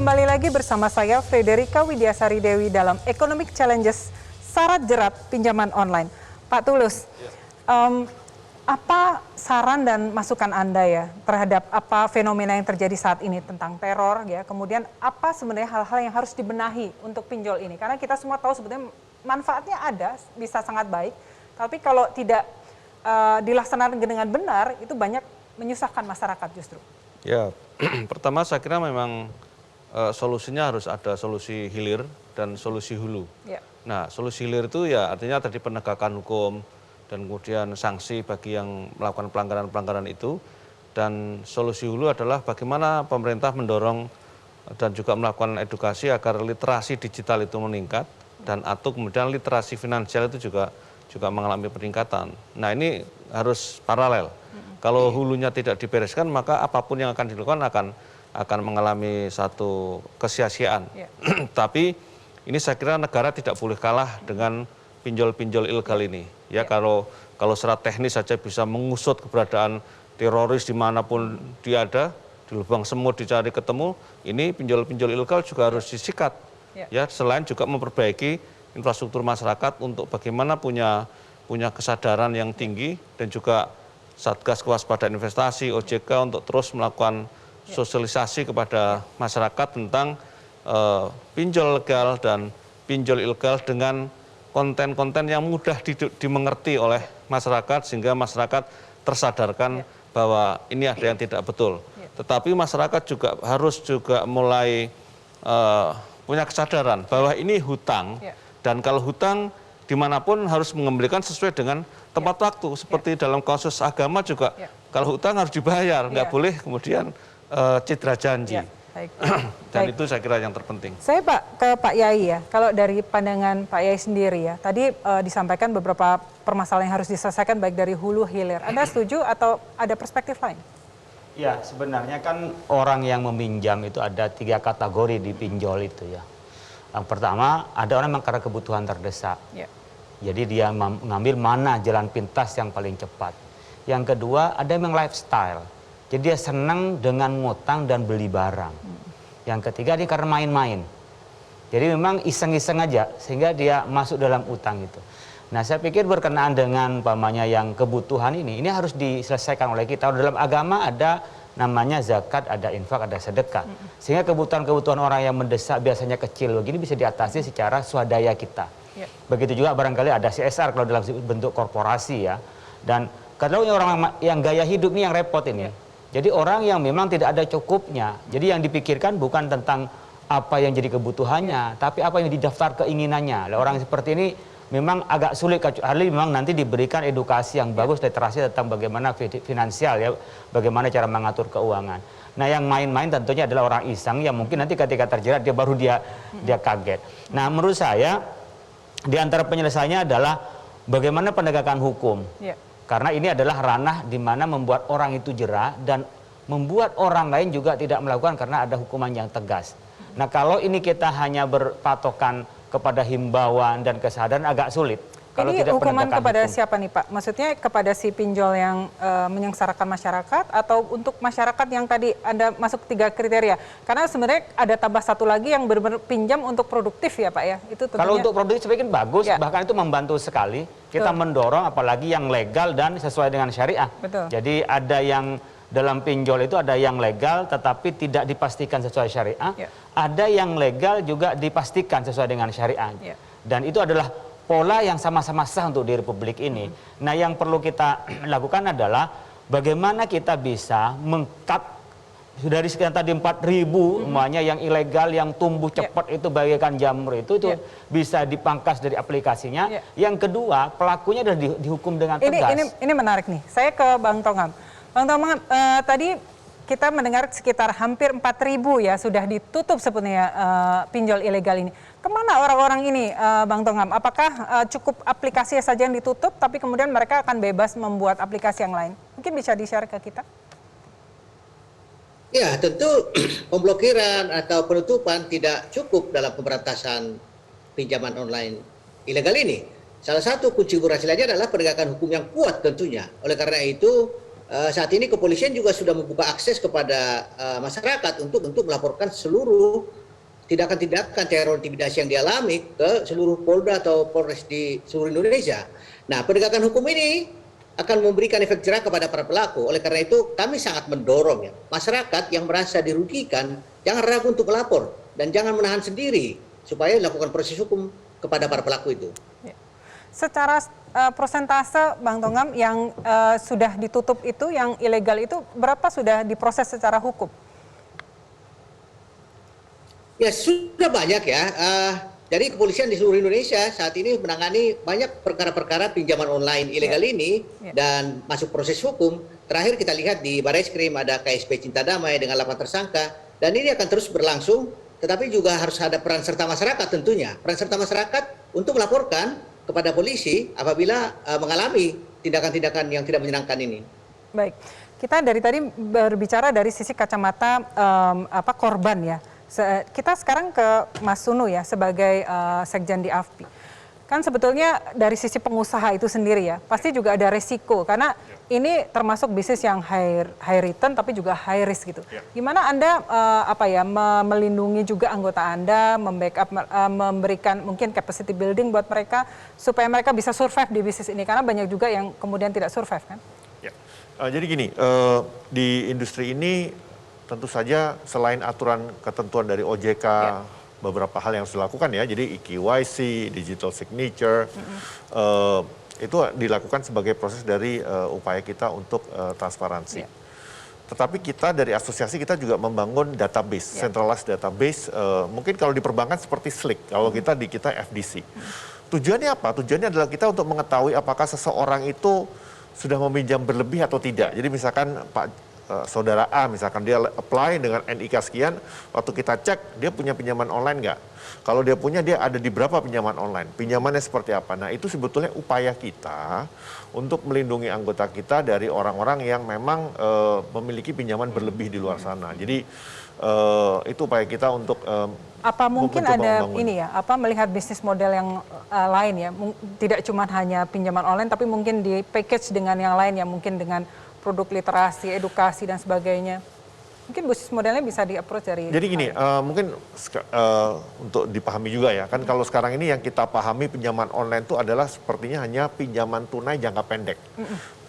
kembali lagi bersama saya Frederika Widiasari Dewi dalam Economic Challenges Syarat Jerat Pinjaman Online. Pak Tulus, apa saran dan masukan Anda ya terhadap apa fenomena yang terjadi saat ini tentang teror ya, kemudian apa sebenarnya hal-hal yang harus dibenahi untuk pinjol ini? Karena kita semua tahu sebetulnya manfaatnya ada, bisa sangat baik, tapi kalau tidak dilaksanakan dengan benar itu banyak menyusahkan masyarakat justru. Ya, pertama saya kira memang solusinya harus ada solusi hilir dan solusi hulu. Ya. Nah, solusi hilir itu ya artinya tadi penegakan hukum dan kemudian sanksi bagi yang melakukan pelanggaran-pelanggaran itu. Dan solusi hulu adalah bagaimana pemerintah mendorong dan juga melakukan edukasi agar literasi digital itu meningkat dan atau kemudian literasi finansial itu juga mengalami peningkatan. Nah, ini harus paralel. Kalau hulunya tidak dibereskan, maka apapun yang akan dilakukan akan mengalami satu kesia-siaan. Yeah. Tapi ini saya kira negara tidak boleh kalah dengan pinjol-pinjol ilegal ini. Ya, kalau secara teknis saja bisa mengusut keberadaan teroris dimanapun dia ada, di lubang semut dicari ketemu, ini pinjol-pinjol ilegal juga harus disikat. Ya, selain juga memperbaiki infrastruktur masyarakat untuk bagaimana punya kesadaran yang tinggi dan juga Satgas Kewaspadaan Investasi, OJK untuk terus melakukan sosialisasi kepada masyarakat tentang pinjol legal dan pinjol ilegal dengan konten-konten yang mudah dimengerti oleh masyarakat sehingga masyarakat tersadarkan bahwa ini ada yang tidak betul. Tetapi masyarakat juga harus mulai punya kesadaran bahwa ini hutang dan kalau hutang dimanapun harus mengembalikan sesuai dengan tempat waktu. Seperti dalam kasus agama juga kalau hutang harus dibayar, nggak boleh kemudian citra janji. Dan itu saya kira yang terpenting. Saya ke Pak Yai ya, kalau dari pandangan Pak Yai sendiri ya, tadi disampaikan beberapa permasalahan yang harus diselesaikan baik dari hulu hilir. Anda setuju atau ada perspektif lain? Ya, sebenarnya kan orang yang meminjam itu ada 3 kategori di pinjol itu ya. Yang pertama, ada orang yang karena kebutuhan terdesak. Jadi dia mengambil mana jalan pintas yang paling cepat. Yang kedua, ada yang lifestyle. Jadi dia senang dengan ngutang dan beli barang. Yang ketiga, dia karena main-main. Jadi memang iseng-iseng aja, sehingga dia masuk dalam utang itu. Nah, saya pikir berkenaan dengan pamannya yang kebutuhan ini harus diselesaikan oleh kita. Dalam agama ada namanya zakat, ada infak, ada sedekah. Sehingga kebutuhan-kebutuhan orang yang mendesak biasanya kecil begini bisa diatasi secara swadaya kita. Begitu juga barangkali ada CSR kalau dalam bentuk korporasi ya. Dan kalau orang yang gaya hidup ini yang repot ini. Jadi orang yang memang tidak ada cukupnya. Jadi yang dipikirkan bukan tentang apa yang jadi kebutuhannya, tapi apa yang didaftar keinginannya. Orang seperti ini memang agak sulit, kecuali memang nanti diberikan edukasi yang bagus, literasi tentang bagaimana finansial ya, bagaimana cara mengatur keuangan. Nah, yang main-main tentunya adalah orang iseng yang mungkin nanti ketika terjerat dia baru dia kaget. Nah, menurut saya di antara penyelesaiannya adalah bagaimana penegakan hukum. Karena ini adalah ranah di mana membuat orang itu jera dan membuat orang lain juga tidak melakukan karena ada hukuman yang tegas. Nah, kalau ini kita hanya berpatokan kepada himbauan dan kesadaran agak sulit. Kalau ini tidak hukuman kepada hukum. siapa nih Pak? Maksudnya kepada si pinjol yang menyengsarakan masyarakat atau untuk masyarakat yang tadi Anda masuk 3 kriteria? Karena sebenarnya ada tambah satu lagi yang benar-benar pinjam untuk produktif ya Pak ya? Itu tentunya... Kalau untuk produktif sebenarnya bagus, bahkan itu membantu sekali. Kita mendorong apalagi yang legal dan sesuai dengan syariah. Betul. Jadi ada yang dalam pinjol itu ada yang legal tetapi tidak dipastikan sesuai syariah. Ada yang legal juga dipastikan sesuai dengan syariah. Dan itu adalah pola yang sama-sama sah untuk di Republik ini. Nah, yang perlu kita lakukan adalah bagaimana kita bisa meng-cut dari sekian tadi 4.000 semuanya yang ilegal, yang tumbuh cepat itu bagaikan jamur itu bisa dipangkas dari aplikasinya. Yang kedua, pelakunya adalah dihukum dengan tegas. Ini menarik nih. Saya ke Bang Tongam. Bang Tongam, tadi kita mendengar sekitar hampir 4.000 ya sudah ditutup sebenarnya pinjol ilegal ini. Kemana orang-orang ini, Bang Tongam? Apakah cukup aplikasi saja yang ditutup, tapi kemudian mereka akan bebas membuat aplikasi yang lain? Mungkin bisa di-share ke kita? Ya, tentu pemblokiran atau penutupan tidak cukup dalam pemberantasan pinjaman online ilegal ini. Salah satu kunci berhasilnya adalah penegakan hukum yang kuat tentunya. Oleh karena itu, saat ini kepolisian juga sudah membuka akses kepada masyarakat untuk melaporkan seluruh tindakan-tindakan teror intimidasi yang dialami ke seluruh Polda atau Polres di seluruh Indonesia. Nah, penegakan hukum ini akan memberikan efek jerah kepada para pelaku. Oleh karena itu, kami sangat mendorong ya, masyarakat yang merasa dirugikan, jangan ragu untuk melapor dan jangan menahan sendiri supaya dilakukan proses hukum kepada para pelaku itu. Secara persentase, Bang Tongam, yang sudah ditutup itu, yang ilegal itu, berapa sudah diproses secara hukum? Ya, sudah banyak ya. Jadi kepolisian di seluruh Indonesia saat ini menangani banyak perkara-perkara pinjaman online ilegal ini dan masuk proses hukum. Terakhir kita lihat di Barreskrim ada KSP Cinta Damai dengan 8 tersangka, dan ini akan terus berlangsung, tetapi juga harus ada peran serta masyarakat tentunya. Peran serta masyarakat untuk melaporkan kepada polisi apabila mengalami tindakan-tindakan yang tidak menyenangkan ini. Baik, kita dari tadi berbicara dari sisi kacamata korban ya. Kita sekarang ke Mas Sunu ya sebagai Sekjen di AFPI. Kan sebetulnya dari sisi pengusaha itu sendiri ya, pasti juga ada resiko karena ini termasuk bisnis yang high return tapi juga high risk gitu. Gimana Anda melindungi juga anggota Anda, membackup, memberikan mungkin capacity building buat mereka supaya mereka bisa survive di bisnis ini, karena banyak juga yang kemudian tidak survive kan? Ya. Jadi gini, di industri ini tentu saja selain aturan ketentuan dari OJK, beberapa hal yang harus dilakukan ya, jadi EKYC, digital signature, itu dilakukan sebagai proses dari upaya kita untuk transparansi. Tetapi kita dari asosiasi kita juga membangun database, centralized database, mungkin kalau di perbankan seperti Slick, kalau kita di FDC. Tujuannya apa? Tujuannya adalah kita untuk mengetahui apakah seseorang itu sudah meminjam berlebih atau tidak. Jadi misalkan saudara A, misalkan dia apply dengan NIK sekian, waktu kita cek dia punya pinjaman online nggak? Kalau dia punya, dia ada di berapa pinjaman online? Pinjamannya seperti apa? Nah, itu sebetulnya upaya kita untuk melindungi anggota kita dari orang-orang yang memang memiliki pinjaman berlebih di luar sana. Jadi itu upaya kita untuk apa mungkin ada membangun. Ini ya, melihat bisnis model yang lain ya, tidak cuma hanya pinjaman online, tapi mungkin di package dengan yang lain ya, mungkin dengan produk literasi, edukasi, dan sebagainya. Mungkin bisnis modelnya bisa di-approach dari... Jadi gini, mungkin untuk dipahami juga ya, kan kalau sekarang ini yang kita pahami pinjaman online itu adalah sepertinya hanya pinjaman tunai jangka pendek.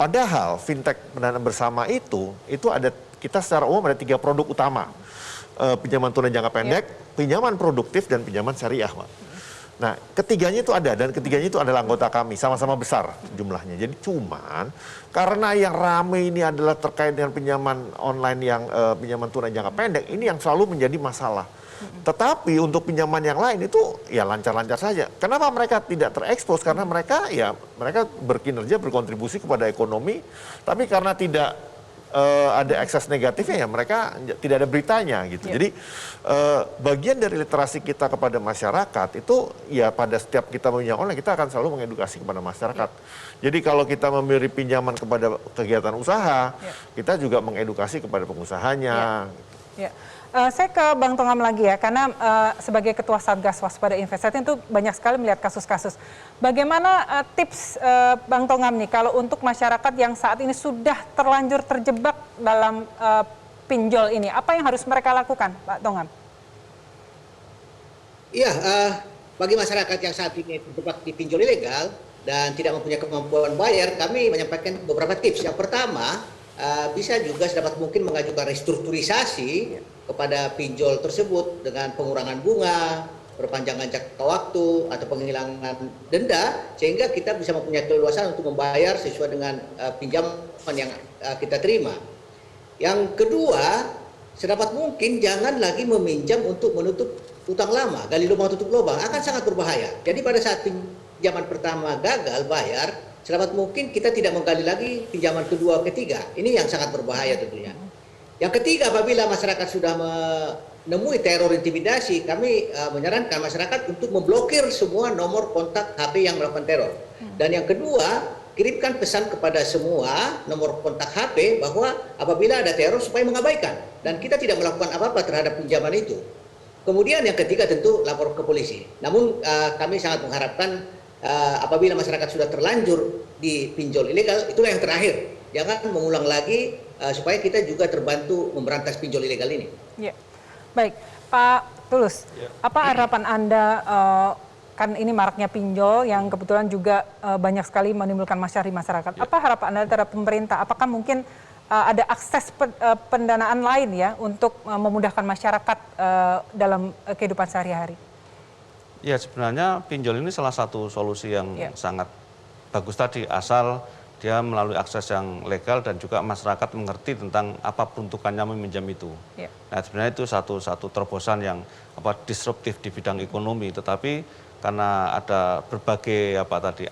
Padahal fintech pendanaan bersama itu ada, kita secara umum ada 3 produk utama. Pinjaman tunai jangka pendek, pinjaman produktif, dan pinjaman syariah, Pak. Nah, ketiganya itu ada, dan ketiganya itu adalah anggota kami, sama-sama besar jumlahnya. Jadi cuman karena yang rame ini adalah terkait dengan pinjaman online yang pinjaman tunai jangka pendek, ini yang selalu menjadi masalah. Tetapi untuk pinjaman yang lain itu ya lancar-lancar saja. Kenapa mereka tidak terekspos? Karena mereka berkinerja, berkontribusi kepada ekonomi, tapi karena tidak ada ekses negatifnya ya mereka tidak ada beritanya gitu. Jadi bagian dari literasi kita kepada masyarakat itu ya pada setiap kita pinjam online kita akan selalu mengedukasi kepada masyarakat. Jadi kalau kita memberi pinjaman kepada kegiatan usaha, kita juga mengedukasi kepada pengusahanya. Saya ke Bang Tongam lagi ya, karena sebagai Ketua Satgas Waspada Investasi itu banyak sekali melihat kasus-kasus. Bagaimana tips Bang Tongam nih kalau untuk masyarakat yang saat ini sudah terlanjur terjebak dalam pinjol ini, apa yang harus mereka lakukan, Pak Tongam? Iya, bagi masyarakat yang saat ini terjebak di pinjol ilegal dan tidak mempunyai kemampuan bayar, kami menyampaikan beberapa tips. Yang pertama, bisa juga sedapat mungkin mengajukan restrukturisasi kepada pinjol tersebut dengan pengurangan bunga, perpanjangan jangka waktu, atau penghilangan denda, sehingga kita bisa mempunyai keleluasaan untuk membayar sesuai dengan pinjaman yang kita terima. Yang kedua, sedapat mungkin jangan lagi meminjam untuk menutup utang lama, gali lubang tutup lubang, akan sangat berbahaya. Jadi pada saat pinjaman pertama gagal bayar, sedapat mungkin kita tidak menggali lagi pinjaman kedua, ketiga. Ini yang sangat berbahaya tentunya. Yang ketiga, apabila masyarakat sudah menemui teror intimidasi, kami menyarankan masyarakat untuk memblokir semua nomor kontak HP yang melakukan teror. Dan yang kedua, kirimkan pesan kepada semua nomor kontak HP bahwa apabila ada teror supaya mengabaikan. Dan kita tidak melakukan apa-apa terhadap pinjaman itu. Kemudian yang ketiga tentu lapor ke polisi. Namun kami sangat mengharapkan apabila masyarakat sudah terlanjur di pinjol ilegal, itulah yang terakhir. jangan mengulang lagi supaya kita juga terbantu memberantas pinjol ilegal ini. Ya. Baik, Pak Tulus, apa harapan Anda, kan ini maraknya pinjol yang kebetulan juga banyak sekali menimbulkan masalah di masyarakat. Apa harapan Anda terhadap pemerintah? Apakah mungkin ada akses pendanaan lain ya untuk memudahkan masyarakat dalam kehidupan sehari-hari? Ya, sebenarnya pinjol ini salah satu solusi yang sangat bagus tadi, asal dia melalui akses yang legal dan juga masyarakat mengerti tentang apa peruntukannya meminjam itu. Nah, sebenarnya itu satu terobosan yang disruptif di bidang ekonomi, tetapi karena ada berbagai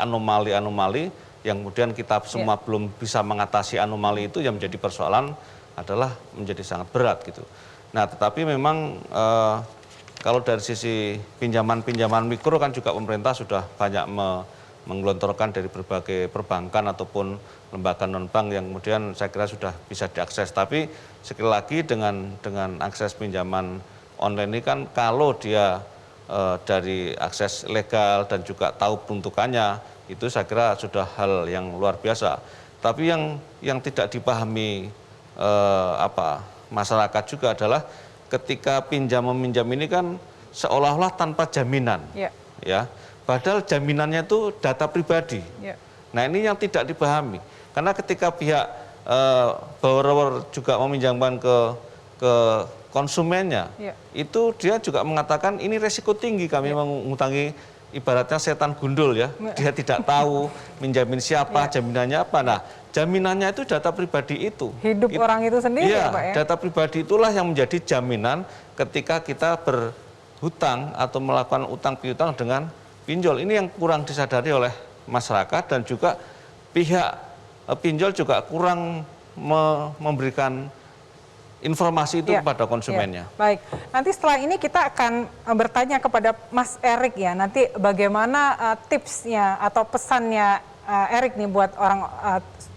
anomali-anomali yang kemudian kita semua belum bisa mengatasi anomali itu, yang menjadi persoalan adalah menjadi sangat berat gitu. Nah, tetapi memang kalau dari sisi pinjaman mikro kan juga pemerintah sudah banyak menggelontorkan dari berbagai perbankan ataupun lembaga non-bank yang kemudian saya kira sudah bisa diakses. Tapi sekali lagi dengan akses pinjaman online ini kan kalau dia dari akses legal dan juga tahu peruntukannya, itu saya kira sudah hal yang luar biasa. Tapi yang tidak dipahami masyarakat juga adalah ketika pinjam-meminjam ini kan seolah-olah tanpa jaminan. Ya. Padahal jaminannya itu data pribadi. Nah, ini yang tidak dipahami. Karena ketika pihak borrower juga meminjamkan ke konsumennya, itu dia juga mengatakan ini resiko tinggi kami mengutangi, ibaratnya setan gundul ya. Dia tidak tahu minjamin siapa, jaminannya apa. Nah, jaminannya itu data pribadi itu. Hidup orang itu sendiri ya, Pak ya? Data pribadi itulah yang menjadi jaminan ketika kita berhutang atau melakukan utang piutang dengan pinjol. Ini yang kurang disadari oleh masyarakat dan juga pihak pinjol juga kurang memberikan informasi itu kepada konsumennya. Baik, nanti setelah ini kita akan bertanya kepada Mas Erik ya, nanti bagaimana tipsnya atau pesannya Erik nih buat orang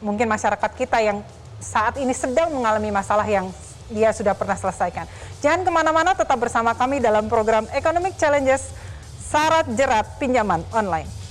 mungkin masyarakat kita yang saat ini sedang mengalami masalah yang dia sudah pernah selesaikan. Jangan kemana-mana, tetap bersama kami dalam program Economic Challenges, Syarat Jerat Pinjaman Online.